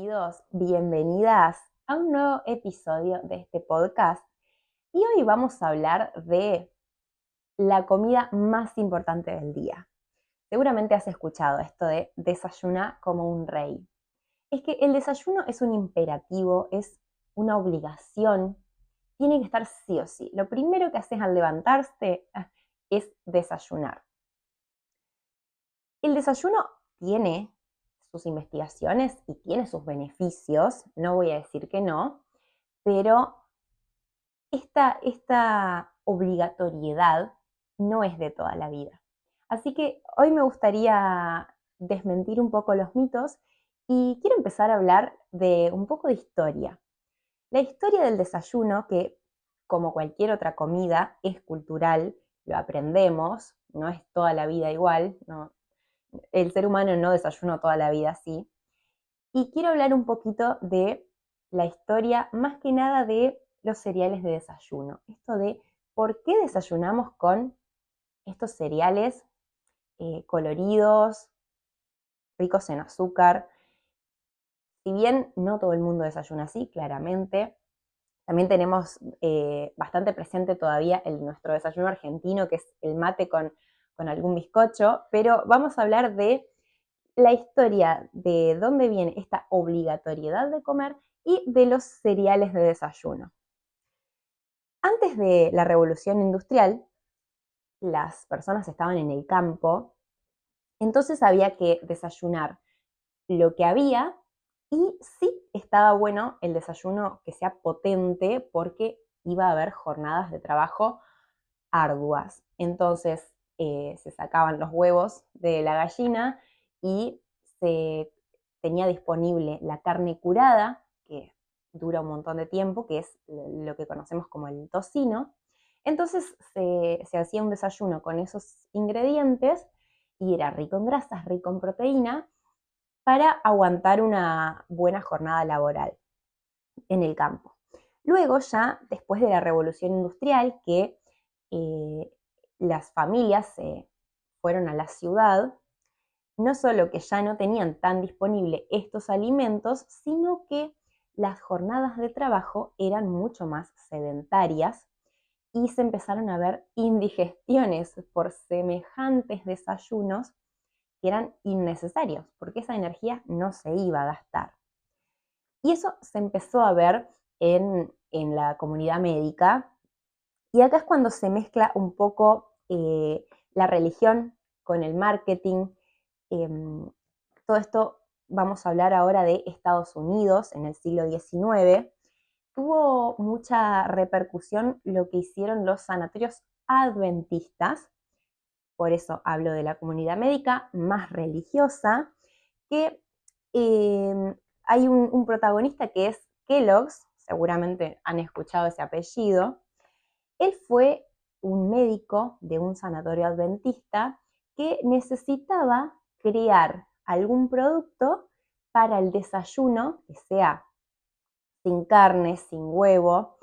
Bienvenidos, bienvenidas a un nuevo episodio de este podcast. Y hoy vamos a hablar de la comida más importante del día. Seguramente has escuchado esto de desayunar como un rey. Es que el desayuno es un imperativo, es una obligación, tiene que estar sí o sí. Lo primero que haces al levantarte es desayunar. El desayuno tiene sus investigaciones y tiene sus beneficios, no voy a decir que no, pero esta obligatoriedad no es de toda la vida. Así que hoy me gustaría desmentir un poco los mitos y quiero empezar a hablar de un poco de historia. La historia del desayuno, que como cualquier otra comida es cultural, lo aprendemos, no es toda la vida igual, no, el ser humano no desayunó toda la vida así. Y quiero hablar un poquito de la historia, más que nada de los cereales de desayuno. Esto de por qué desayunamos con estos cereales coloridos, ricos en azúcar. Si bien no todo el mundo desayuna así, claramente, también tenemos bastante presente todavía nuestro desayuno argentino, que es el mate con algún bizcocho, pero vamos a hablar de la historia de dónde viene esta obligatoriedad de comer y de los cereales de desayuno. Antes de la revolución industrial, las personas estaban en el campo, entonces había que desayunar lo que había y sí estaba bueno el desayuno que sea potente porque iba a haber jornadas de trabajo arduas. Entonces se sacaban los huevos de la gallina y se tenía disponible la carne curada, que dura un montón de tiempo, que es lo que conocemos como el tocino. Entonces se hacía un desayuno con esos ingredientes y era rico en grasas, rico en proteína, para aguantar una buena jornada laboral en el campo. Luego ya, después de la revolución industrial, que eh, las familias se fueron a la ciudad, no solo que ya no tenían tan disponible estos alimentos, sino que las jornadas de trabajo eran mucho más sedentarias y se empezaron a ver indigestiones por semejantes desayunos que eran innecesarios, porque esa energía no se iba a gastar. Y eso se empezó a ver en la comunidad médica. Y acá es cuando se mezcla un poco la religión con el marketing. Eh, Todo esto vamos a hablar ahora de Estados Unidos en el siglo XIX. Tuvo mucha repercusión lo que hicieron los sanatorios adventistas, por eso hablo de la comunidad médica más religiosa, que hay un protagonista que es Kellogg's, seguramente han escuchado ese apellido. Él fue un médico de un sanatorio adventista que necesitaba crear algún producto para el desayuno que sea sin carne, sin huevo,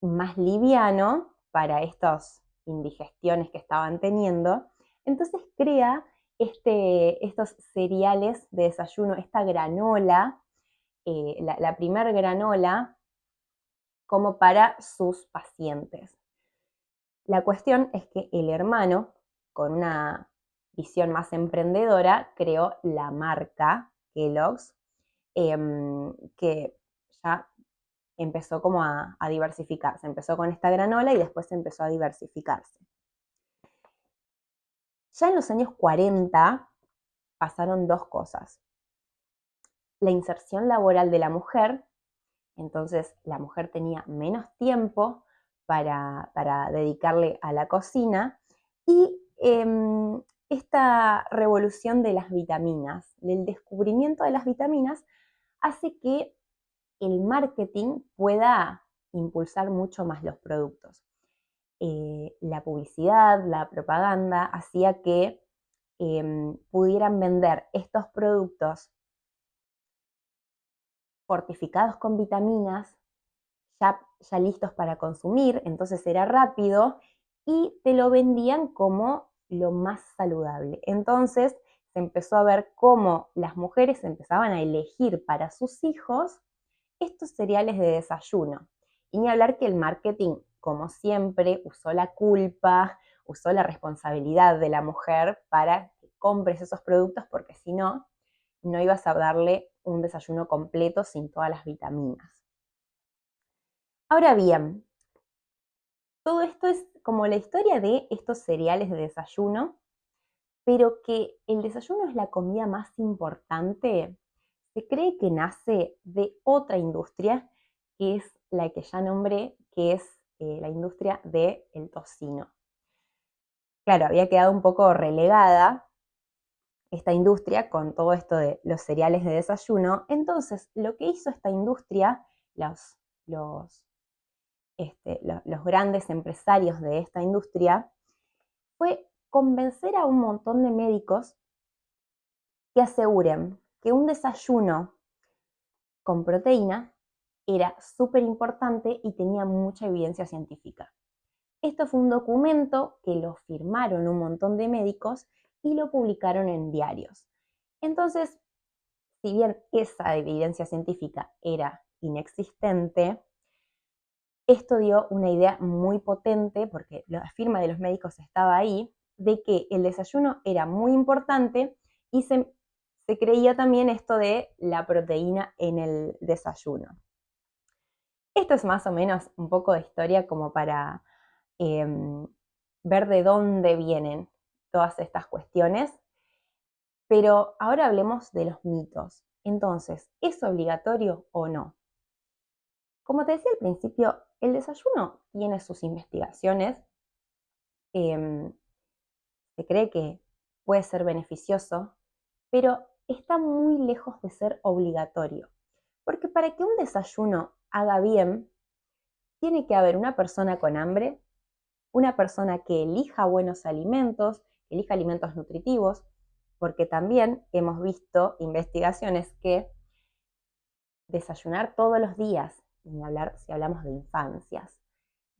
más liviano para estas indigestiones que estaban teniendo. Entonces crea estos cereales de desayuno, esta granola, la primer granola, como para sus pacientes. La cuestión es que el hermano, con una visión más emprendedora, creó la marca Kellogg's, que ya empezó como a diversificarse. Empezó con esta granola y después empezó a diversificarse. Ya en los años 40 pasaron dos cosas. La inserción laboral de la mujer, entonces la mujer tenía menos tiempo para dedicarle a la cocina, y esta revolución de las vitaminas, del descubrimiento de las vitaminas, hace que el marketing pueda impulsar mucho más los productos. La publicidad, la propaganda, hacía que pudieran vender estos productos fortificados con vitaminas, ya listos para consumir, entonces era rápido y te lo vendían como lo más saludable. Entonces se empezó a ver cómo las mujeres empezaban a elegir para sus hijos estos cereales de desayuno. Y ni hablar que el marketing, como siempre, usó la culpa, usó la responsabilidad de la mujer para que compres esos productos, porque si no, no ibas a darle un desayuno completo sin todas las vitaminas. Ahora bien, todo esto es como la historia de estos cereales de desayuno, pero que el desayuno es la comida más importante. Se cree que nace de otra industria, que es la que ya nombré, que es la industria del tocino. Claro, había quedado un poco relegada esta industria con todo esto de los cereales de desayuno. Entonces, lo que hizo esta industria, los, los, los grandes empresarios de esta industria, fue convencer a un montón de médicos que aseguren que un desayuno con proteína era súper importante y tenía mucha evidencia científica. Esto fue un documento que lo firmaron un montón de médicos y lo publicaron en diarios. Entonces, si bien esa evidencia científica era inexistente, esto dio una idea muy potente, porque la firma de los médicos estaba ahí, de que el desayuno era muy importante y se creía también esto de la proteína en el desayuno. Esto es más o menos un poco de historia como para ver de dónde vienen todas estas cuestiones, pero ahora hablemos de los mitos. Entonces, ¿es obligatorio o no? Como te decía al principio, el desayuno tiene sus investigaciones. Eh, Se cree que puede ser beneficioso, pero está muy lejos de ser obligatorio. Porque para que un desayuno haga bien, tiene que haber una persona con hambre, una persona que elija buenos alimentos, que elija alimentos nutritivos, porque también hemos visto investigaciones que desayunar todos los días, ni hablar si hablamos de infancias,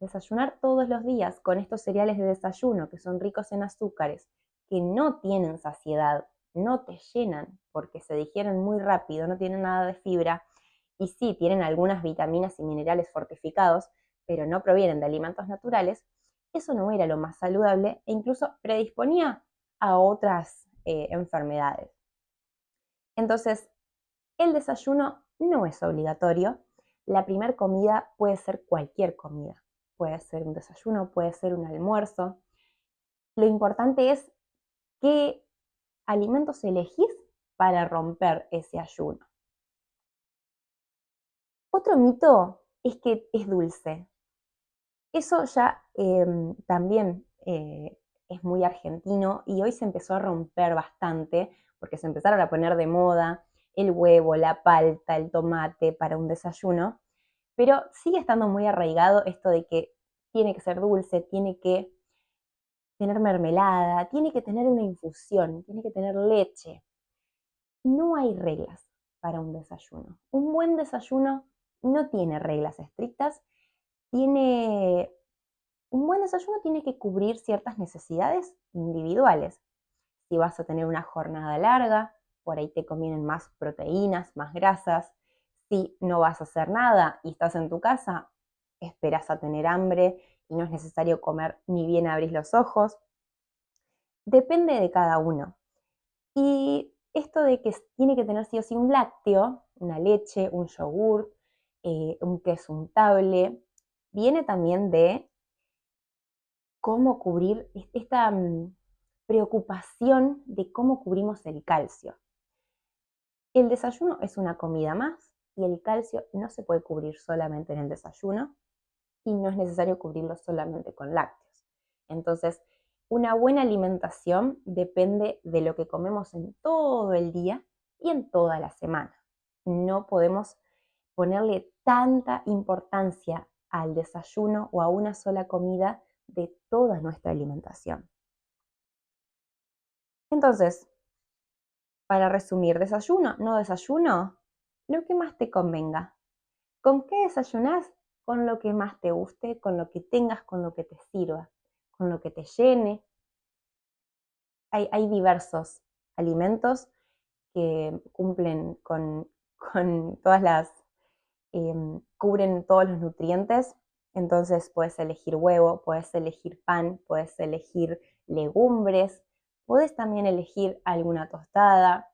desayunar todos los días con estos cereales de desayuno que son ricos en azúcares, que no tienen saciedad, no te llenan porque se digieren muy rápido, no tienen nada de fibra y sí tienen algunas vitaminas y minerales fortificados, pero no provienen de alimentos naturales, eso no era lo más saludable e incluso predisponía a otras enfermedades. Entonces, el desayuno no es obligatorio. La primera comida puede ser cualquier comida. Puede ser un desayuno, puede ser un almuerzo. Lo importante es qué alimentos elegís para romper ese ayuno. Otro mito es que es dulce. Eso ya también es muy argentino y hoy se empezó a romper bastante porque se empezaron a poner de moda el huevo, la palta, el tomate para un desayuno, pero sigue estando muy arraigado esto de que tiene que ser dulce, tiene que tener mermelada, tiene que tener una infusión, tiene que tener leche. No hay reglas para un desayuno. Un buen desayuno no tiene reglas estrictas, tiene un buen desayuno tiene que cubrir ciertas necesidades individuales. Si vas a tener una jornada larga, por ahí te convienen más proteínas, más grasas. Si no vas a hacer nada y estás en tu casa, esperas a tener hambre y no es necesario comer ni bien abrís los ojos. Depende de cada uno. Y esto de que tiene que tener sí o sí un lácteo, una leche, un yogur, un queso untable, viene también de cómo cubrir esta preocupación de cómo cubrimos el calcio. El desayuno es una comida más y el calcio no se puede cubrir solamente en el desayuno y no es necesario cubrirlo solamente con lácteos. Entonces, una buena alimentación depende de lo que comemos en todo el día y en toda la semana. No podemos ponerle tanta importancia al desayuno o a una sola comida de toda nuestra alimentación. Entonces, para resumir, desayuno, no desayuno, lo que más te convenga. ¿Con qué desayunás? Con lo que más te guste, con lo que tengas, con lo que te sirva, con lo que te llene. Hay diversos alimentos que cumplen con todas las, cubren todos los nutrientes. Entonces puedes elegir huevo, puedes elegir pan, puedes elegir legumbres, puedes también elegir alguna tostada,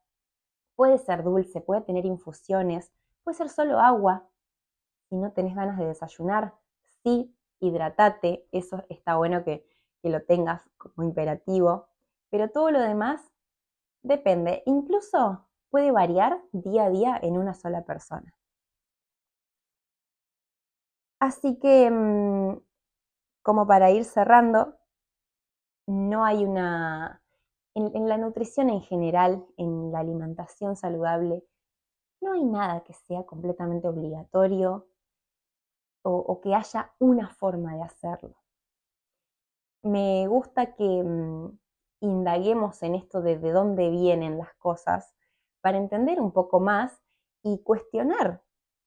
puede ser dulce, puede tener infusiones, puede ser solo agua. Si no tenés ganas de desayunar, sí, hidratate, eso está bueno que lo tengas como imperativo, pero todo lo demás depende, incluso puede variar día a día en una sola persona. Así que, como para ir cerrando, no hay una... En la nutrición en general, en la alimentación saludable, no hay nada que sea completamente obligatorio o que haya una forma de hacerlo. Me gusta que indaguemos en esto de dónde vienen las cosas para entender un poco más y cuestionar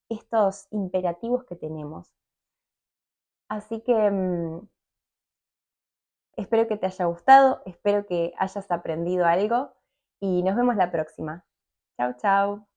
estos imperativos que tenemos. Así que espero que te haya gustado, espero que hayas aprendido algo y nos vemos la próxima. Chau, chau.